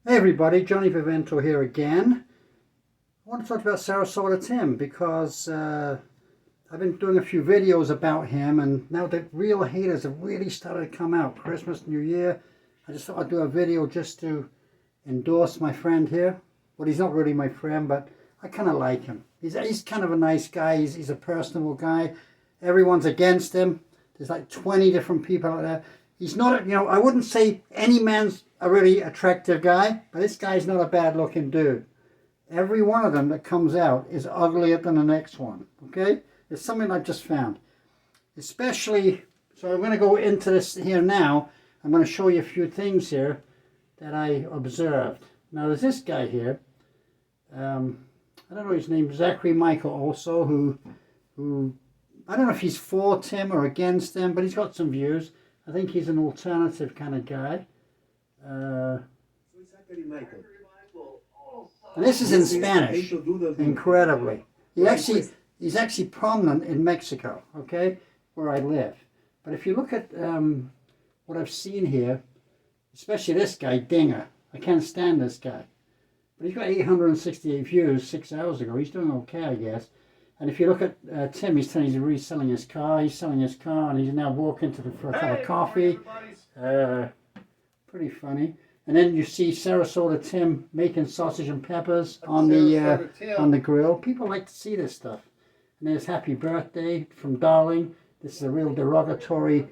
Hey everybody, Johnny Vivento here again. I want to talk about Sarasota Tim because I've been doing a few videos about him, and now the real haters have really started to come out. Christmas, New Year. I just thought I'd do a video just to endorse my friend here. Well, he's not really my friend, but I kind of like him. He's kind of a nice guy. He's a personable guy. Everyone's against him. There's like 20 different people out there. He's not, I wouldn't say any man's a really attractive guy, but this guy's not a bad looking dude. Every one of them that comes out is uglier than the next one, okay? It's something I've just found. Especially, so I'm going to go into this here now. I'm going to show you a few things here that I observed. Now there's this guy here. I don't know his name, Zachary Michael also, who I don't know if he's for Tim or against him, but he's got some views. I think he's an alternative kind of guy. And this is in Spanish, incredibly. He's actually prominent in Mexico, okay, where I live. But if you look at what I've seen here, especially this guy, Dinger, I can't stand this guy. But he's got 868 views 6 hours ago. He's doing okay, I guess. And if you look at Tim, he's telling he's reselling his car. He's selling his car, and he's now walking for a cup of coffee. Pretty funny. And then you see Sarasota Tim making sausage and peppers on the grill. People like to see this stuff. And there's happy birthday from Darling. This is a real derogatory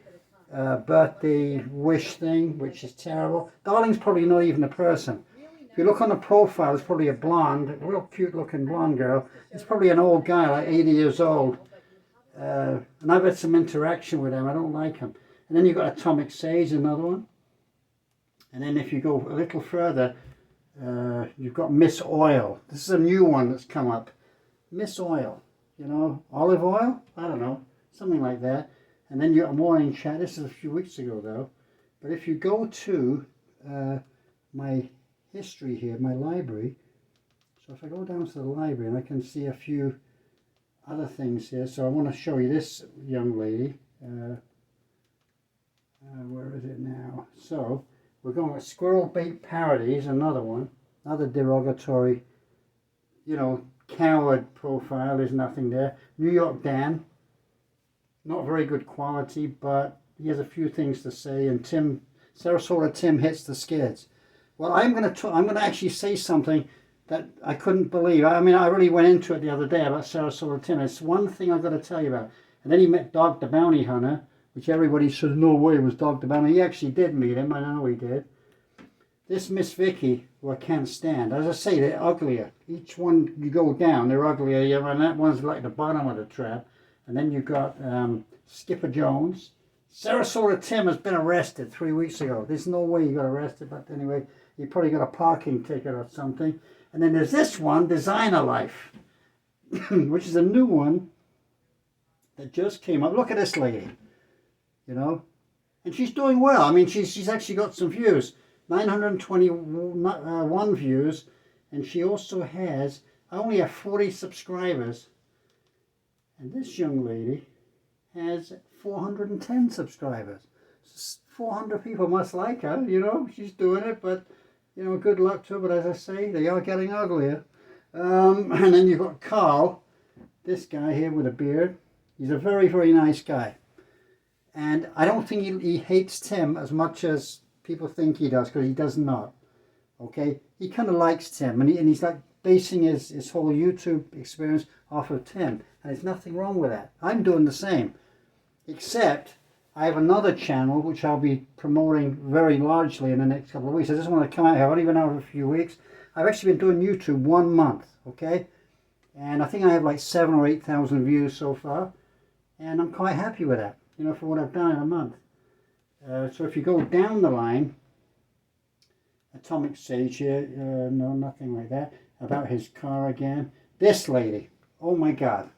birthday wish thing, which is terrible. Darling's probably not even a person. If you look on the profile, it's probably a blonde, a real cute looking blonde girl. It's probably an old guy, like 80 years old. And I've had some interaction with him. I don't like him. And then you've got Atomic Sage, another one. And then if you go a little further, you've got Miss Oil. This is a new one that's come up. Miss Oil, olive oil? I don't know, something like that. And then you got Morning Chat. This is a few weeks ago though. But if you go to my history here, my library. So if I go down to the library, and I can see a few other things here. So I want to show you this young lady. Where is it now? So we're going with Squirrel Bait Parodies, another one. Another derogatory, coward profile. There's nothing there. New York Dan. Not very good quality, but he has a few things to say. And Sarasota Tim hits the skids. Well, I'm going to actually say something that I couldn't believe. I mean, I really went into it the other day about Sarasota Tim. It's one thing I've got to tell you about. And then he met Dog the Bounty Hunter, which everybody said, no way it was Dog the Bounty. He actually did meet him. I know he did. This Miss Vicky, who I can't stand. As I say, they're uglier. Each one you go down, they're uglier. And that one's like the bottom of the trap. And then you've got Skipper Jones. Sarasota Tim has been arrested 3 weeks ago. There's no way he got arrested, but anyway, he probably got a parking ticket or something. And then there's this one, Designer Life, which is a new one that just came up. Look at this lady, and she's doing well. I mean, she's actually got some views, 921 views, and she also has, I only have 40 subscribers. And this young lady has 410 subscribers. 400 people must like her, she's doing it, but, good luck to her. But as I say, they are getting uglier. And then you've got Carl, this guy here with a beard. He's a very, very nice guy. And I don't think he hates Tim as much as people think he does, because he does not. Okay? He kind of likes Tim, and he's like basing his whole YouTube experience off of Tim. And there's nothing wrong with that. I'm doing the same. Except I have another channel which I'll be promoting very largely in the next couple of weeks. I just want to come out here. I've only been out for a few weeks. I've actually been doing YouTube 1 month, okay? And I think I have like 7,000 or 8,000 views so far. And I'm quite happy with that, for what I've done in a month. So if you go down the line, Atomic Sage here, no, nothing like that. About his car again. This lady, oh my God.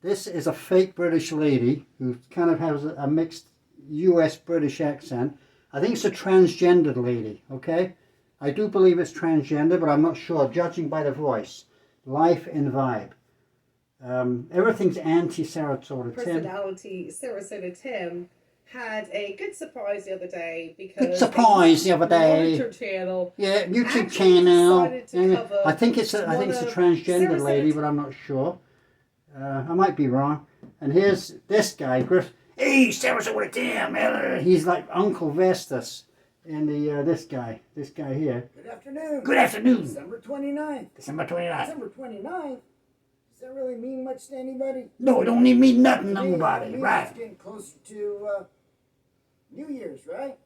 This is a fake British lady who kind of has a mixed US-British accent. I think it's a transgendered lady, okay? I do believe it's transgender, but I'm not sure, judging by the voice. Life and vibe. Everything's anti-Sarasota Tim. Personality, Sarasota Tim had a good surprise the other day because good surprise the other day. YouTube channel. Yeah, YouTube channel. To I think it's a transgender lady, but I'm not sure. I might be wrong. And here's this guy, Griff. Hey, Sarasota Tim. He's like Uncle Vestas. And this guy here. Good afternoon. Good afternoon. December 29th. December 29th. December 29th? Does that really mean much to anybody? No, it don't even mean nothing to nobody, right? It's getting closer to New Year's, right?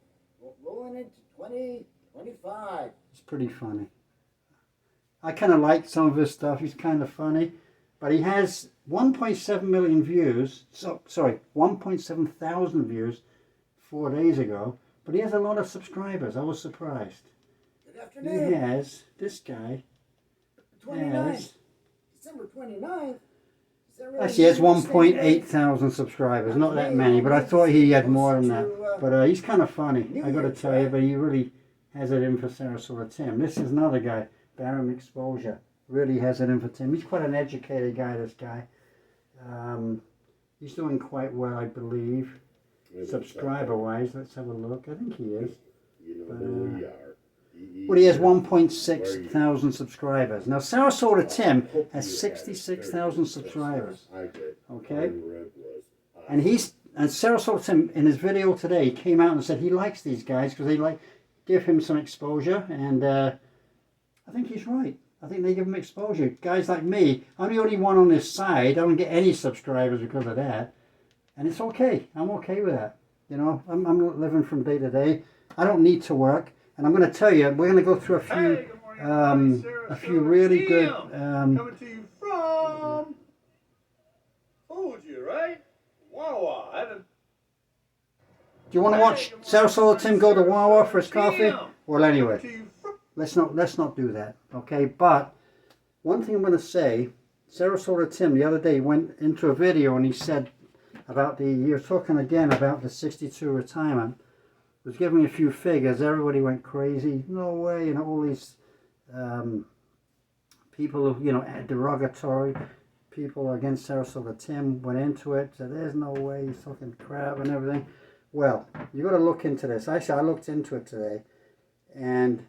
Rolling into 2025. It's pretty funny. I kind of like some of his stuff. He's kind of funny. But he has 1.7 million views. Sorry, 1.7 thousand views 4 days ago. But he has a lot of subscribers. I was surprised. Good afternoon. He has, this guy 29th. has... December 29th. Really Actually, he has 1.8 thousand subscribers. Not that many, but I thought he had more than that. But he's kind of funny, I got to tell you. But he really has it in for Sarasota Tim. This is another guy, Barham Exposure. Really has it in for Tim. He's quite an educated guy, this guy. He's doing quite well, I believe. Subscriber-wise, let's have a look. I think he is. You know who we are. Well, he has 1.6 thousand subscribers. Now, Sarasota Tim has 66,000 subscribers. Okay? And Sarasota Tim, in his video today, came out and said he likes these guys because they give him some exposure. And I think he's right. I think they give him exposure. Guys like me, I'm the only one on this side. I don't get any subscribers because of that. And it's okay. I'm okay with that. You know, I'm not living from day to day. I don't need to work. And I'm going to tell you, we're going to go through a few really good... coming to you from... Told you, right? Wawa. Do you want to watch Sarasota Tim go to Wawa for his coffee? Well, anyway, let's not do that, okay? But one thing I'm going to say, Sarasota Tim the other day went into a video and he said about you're talking again about the 62 retirement. Was giving a few figures. Everybody went crazy. No way, all these people, derogatory people against Sarasota Tim went into it. Said, there's no way, he's talking crap and everything. Well, you got to look into this. Actually, I looked into it today, and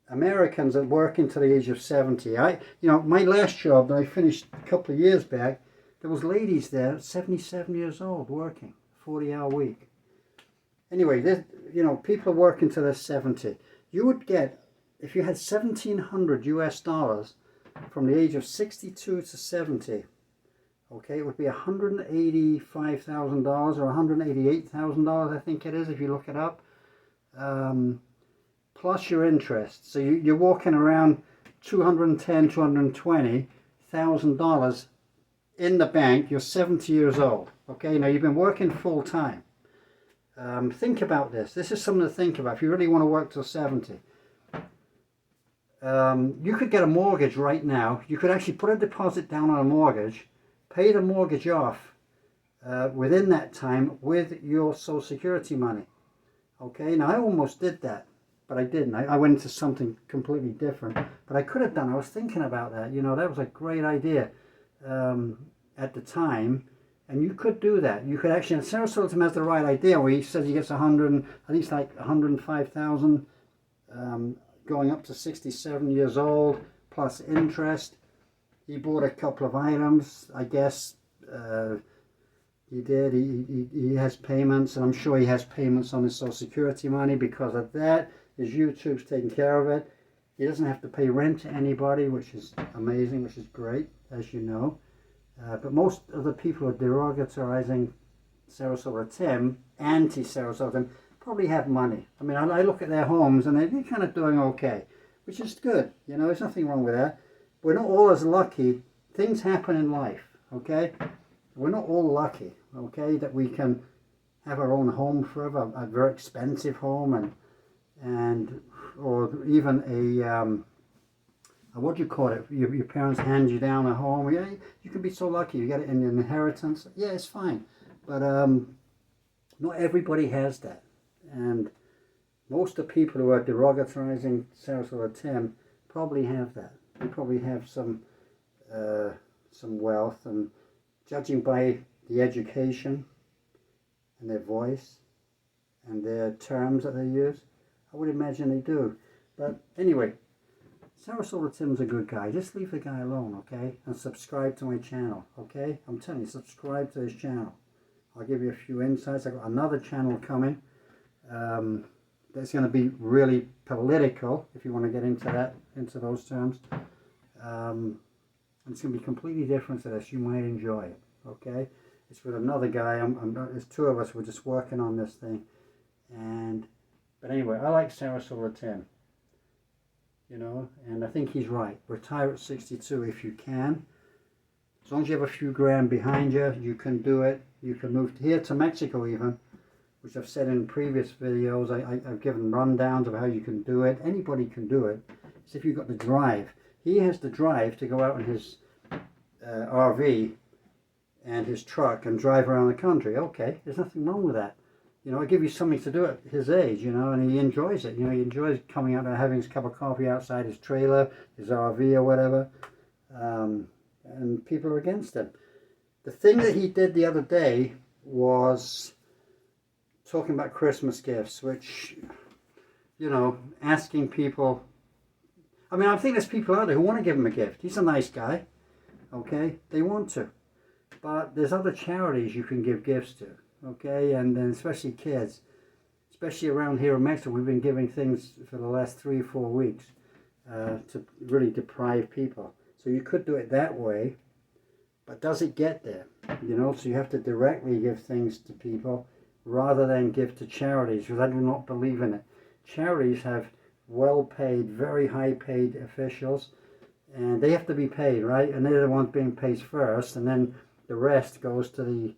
Americans that work into the age of 70. My last job that I finished a couple of years back, there was ladies there, 77 years old, working 40-hour week. Anyway, people are working to their 70. You would get, if you had $1,700 US from the age of 62 to 70, okay, it would be $185,000 or $188,000, I think it is, if you look it up, plus your interest. So you're walking around $210,000, $220,000 in the bank. You're 70 years old. Okay, now you've been working full time. Think about this. This is something to think about if you really want to work till 70. You could get a mortgage right now. You could actually put a deposit down on a mortgage, pay the mortgage off within that time with your Social Security money. Okay, now I almost did that, but I didn't. I went into something completely different, but I could have done. I was thinking about that. That was a great idea at the time. And you could do that. You could actually, and Sarasota Tim has the right idea where he says he gets 105,000 going up to 67 years old plus interest. He bought a couple of items, I guess. He did. He has payments, and I'm sure he has payments on his Social Security money because of that. His YouTube's taking care of it. He doesn't have to pay rent to anybody, which is amazing, which is great, as you know. But most of the people who are derogatorizing Sarasota Tim, anti-Sarasota Tim, probably have money. I mean, I look at their homes and they're kind of doing okay, which is good. There's nothing wrong with that. We're not all as lucky. Things happen in life, okay? We're not all lucky, okay, that we can have our own home forever, a very expensive home, or even a... what do you call it? Your parents hand you down a home. Yeah, you can be so lucky. You get it in your inheritance. Yeah, it's fine. But not everybody has that. And most of the people who are derogatizing Sarasota Tim probably have that. They probably have some wealth. And judging by the education and their voice, and their terms that they use? I would imagine they do. But anyway, Sarasota Tim's a good guy. Just leave the guy alone, okay? And subscribe to my channel, okay? I'm telling you, subscribe to his channel. I'll give you a few insights. I've got another channel coming that's going to be really political, if you want to get into that, into those terms. And it's going to be completely different to this. You might enjoy it, okay? It's with another guy. There's two of us. We're just working on this thing. But anyway, I like Sarasota Tim. You know, and I think he's right. Retire at 62 if you can. As long as you have a few grand behind you, you can do it. You can move here to Mexico even, which I've said in previous videos. I've given rundowns of how you can do it. Anybody can do it. It's if you've got the drive. He has the drive to go out in his RV and his truck and drive around the country. Okay, there's nothing wrong with that. You know, I give you something to do at his age, you know, and he enjoys it. You know, he enjoys coming out and having his cup of coffee outside his trailer, his RV or whatever. And people are against him. The thing that he did the other day was talking about Christmas gifts, which, you know, asking people. I mean, I think there's people out there who want to give him a gift. He's a nice guy, okay? They want to. But there's other charities you can give gifts to. Okay, and then especially kids, especially around here in Mexico, we've been giving things for the last 3 or 4 weeks to really deprive people. So you could do it that way, but does it get there? You know, so you have to directly give things to people rather than give to charities, because I do not believe in it. Charities have well-paid, very high-paid officials, and they have to be paid, right? And they're the ones being paid first, and then the rest goes to the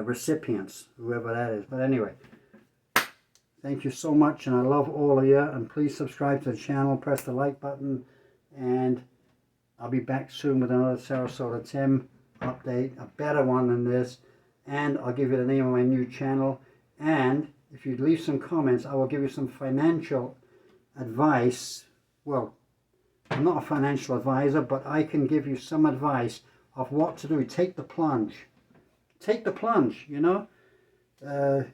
recipients, whoever that is. But anyway, thank you so much, and I love all of you, and please subscribe to the channel, press the like button, and I'll be back soon with another Sarasota Tim update, a better one than this, and I'll give you the name of my new channel, and if you leave some comments, I will give you some financial advice. Well, I'm not a financial advisor, but I can give you some advice of what to do. Take the plunge. Take the plunge, you know.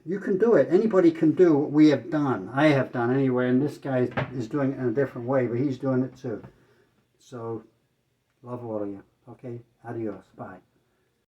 You can do it. Anybody can do what we have done. I have done anyway, and this guy is doing it in a different way, but he's doing it too. So, love all of you. Okay, adios. Bye.